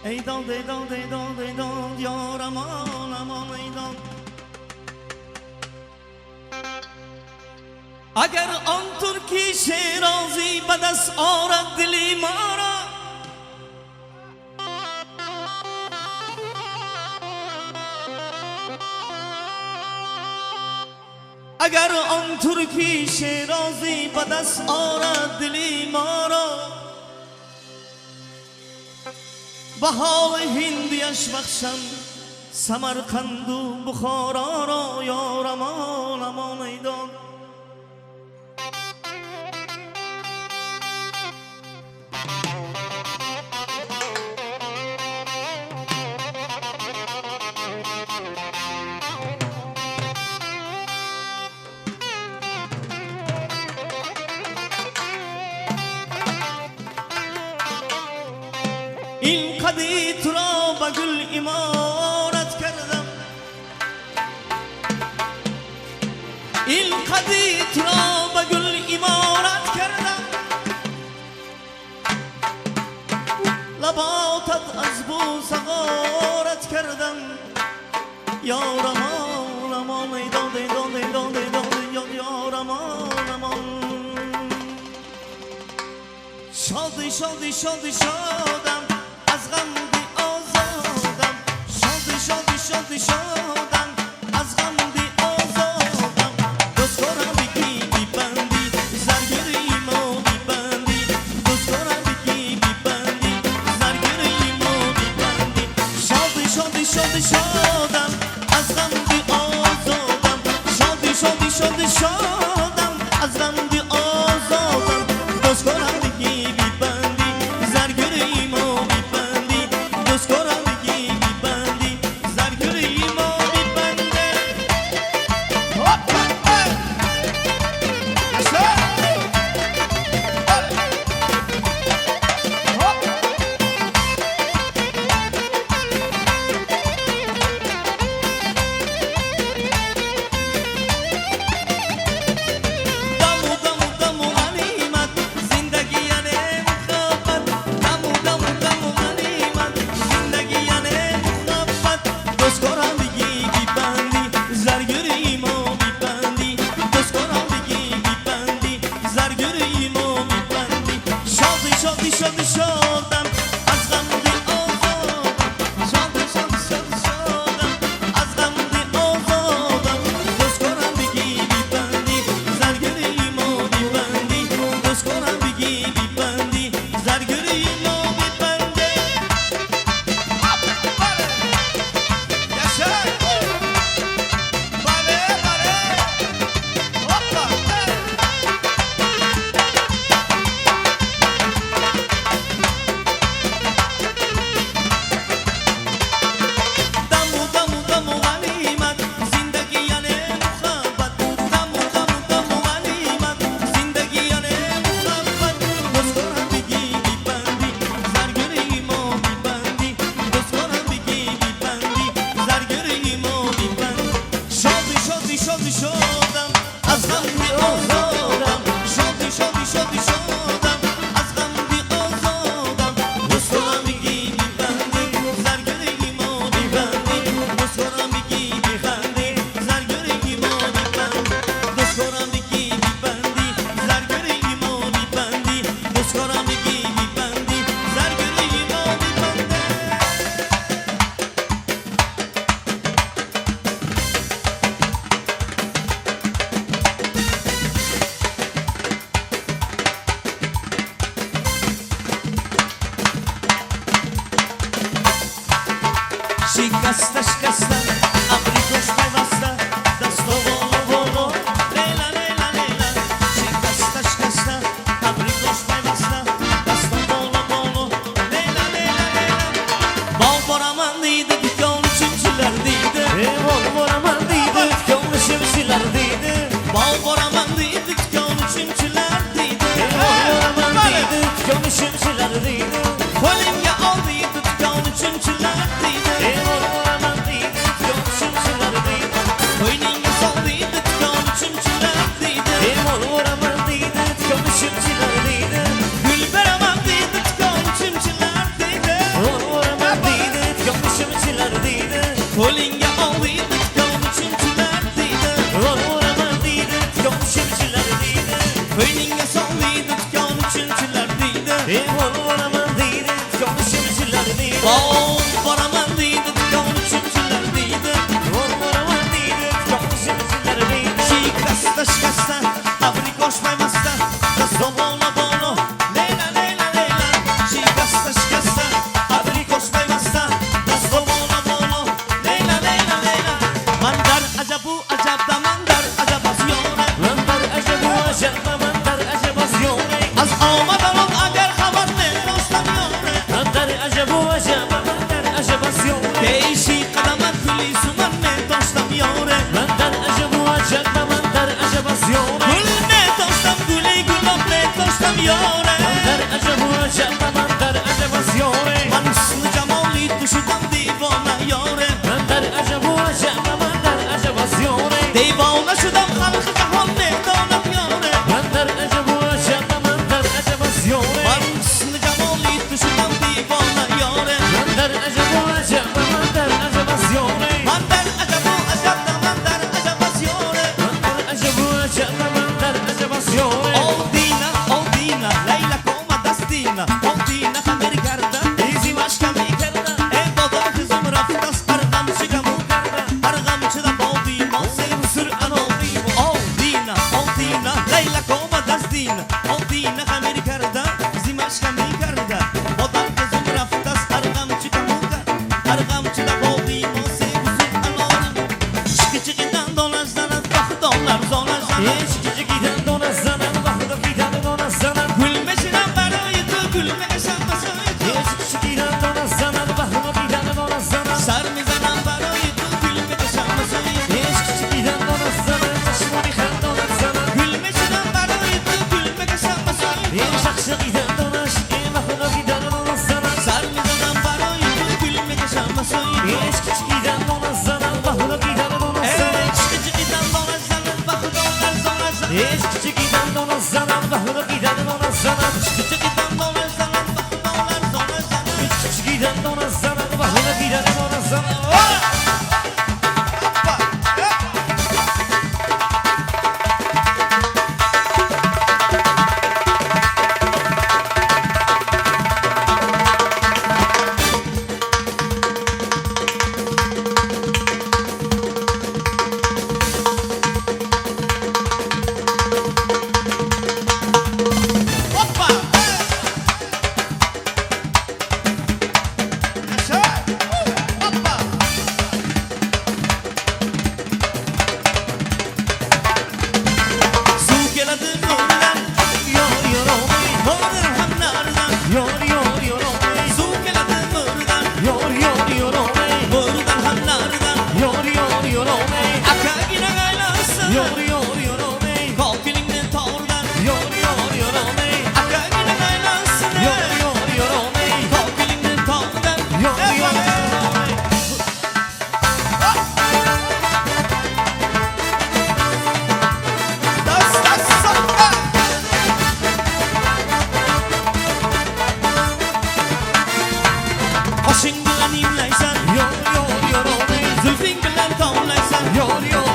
ای داد ای داد ای داد ای داد یار امان امان ای داد. اگر آن ترکی شیرازی به دست آرد دلی ما را، اگر آن ترکی شیرازی به دست آرد دلی ما را، بهای هندیش بخشم سمرقند و بخارا را یار امان امان ای داد. این قدیت را به گل امارت کردم، این قدیت را به گل امارت کردم، لباتت از بوس غارت کردم یار امان امان ای داد ای داد ای داد ای داد یار امان امان. شادی شادی شادی شادم از غم بی آزادم، شادی شادی شادی شادم از غم بی آزادم. دوستارم بگی بی بندی زرگری ما بی بندی، دوستارم بگی بی بندی زرگری ما بی بندی. شادی شادی شادی شادم از غم بی آزادم، شادی شادی شادی شادم از غم بی آزادم. دوستارم بگی بی بندی زرگری ما بی بندی، دوستارم بگی بی بندی زرگری ما بی بندی. شکسته شکسته ابریکش پیوسته دست و بالو لیلا لیلا لیلا. شکسته شکسته ابریکش پیوسته دست و بالو لیلا لیلا لیلا. بابا من دیده دکان چمچیler دیده، بابا من دیده دکان شمشیler دیده، بابا من دیده دکان چمچیler دیده، بابا من دیده dükkan şemşileriydi. Kolinge aldıydı dükkan şemşileriydi. Aman deydi dükkan şemşileriydi. Kolinge saldıydı dükkan şemşileriydi. Aman deydi dükkan şemşileriydi. Gülber aman deydi dükkan şemşileriydi. Qo'lingga oldingda tikon uchinchilar deydi. Oraman deydi, tikon shimchilar deydi. Qo'lingga soldingda tikon uchinchilar deydi. Oraman deydi, tikon shimchilar deydi. Boraman deydi tikon uchinchilar deydi. Oraman deydi, tikon shimchilar deydi. Shikasta, abrikosh maymasta, dastobona bono, leyla, leyla, leyla. Shikasta, abrikosh maymasta, dastobona bono, leyla, leyla, leyla. Mandar ajabu ajabda mandar ajabas yore. Mandar ajabu ajabda mandar ajabas yore. Az omad olib agar xabar ne dostam yore. Mandar ajabu ajabda mandar ajabas yore. Teishi qadamat kuli suman ne dostam yore. Mandar ajabu ajabda mandar ajabas yore. Gul ne dostam guli gulob ne dostam yore. Mandar ajabu ajabda mandar ajabas yore. Man husni jamoli tushidan divona yore. Mandar ajabu ajabda mandar ajabas yore. Divona shudam xalqi jahon ne donam yore. Mandar ajabu ajabda mandar ajabas yore. Man husni jamoli tushidan divona yore. Mandar ajabu ajabda mandar ajabas yore. Mandar ajabu ajabda mandar ajabas yore. Mandar ajabu ajabda mandar ajabas yore. Oldina, Leila koma dastina. Oldina xamir garda, izi mashka mi karda. Bodo kızım raftas argamchiga mu karda. Argamchida boldimo, selim sur anodimo. Oldina, Leila koma dastina. Oldina xamir garda, izi mashka mi karda. Bodo kızım raftas argamchiga mu karda. Argamchida boldimo, selim sur anodimo. Chiqichiqidan dolazdan baxdonlar zolazdan. Echkichigidan donazanan, vaqtida fidan donazanan. Gülmesinden baraydı, gülme esanmasaydı. Echkichigidan donazanan, vaqtida fidan donazanan. Sarmizadan baraydı, gülme esanmasaydı. Echkichigidan donazanan, chashmoni ham donazanan. Gülmesinden baraydı, gülme esanmasaydı. Echkichigidan donash, vaqtida fidan donazanan. Sarmizadan baraydı, gülme esanmasaydı. Echkichigidan donazanan, vaqtida fidan donazanan. Çıkıcıdan dolaşanın bakıdonlar zolaşan. Echkichigidan donazanan, vaqtida fidan donazanan. Çıkıcıdan dolaşanın bakıdonlar zolaşan. Echkichigidan donazanan, vaqtida fidan donazanan. Hoppa! Yaşa! Hoppa! Su geladi nurdan, Yor yoromay, boğulur hamlardan. yor yor yoromay, Su geladi nurdan, yor yor yoromay, boğulur hamlardan. yor yor yoromay, Akagina gaylasın, yor yor yoromay, kalkilingden tordan. yor yor yoromay, Akagina gaylasın, yor yor yoromay, kalkilingden tordan. yor yor yoromay. Das sakka. Başın bilen imleysen, Yor yor yoromay, zülfün bilen tavlaysan. yor yor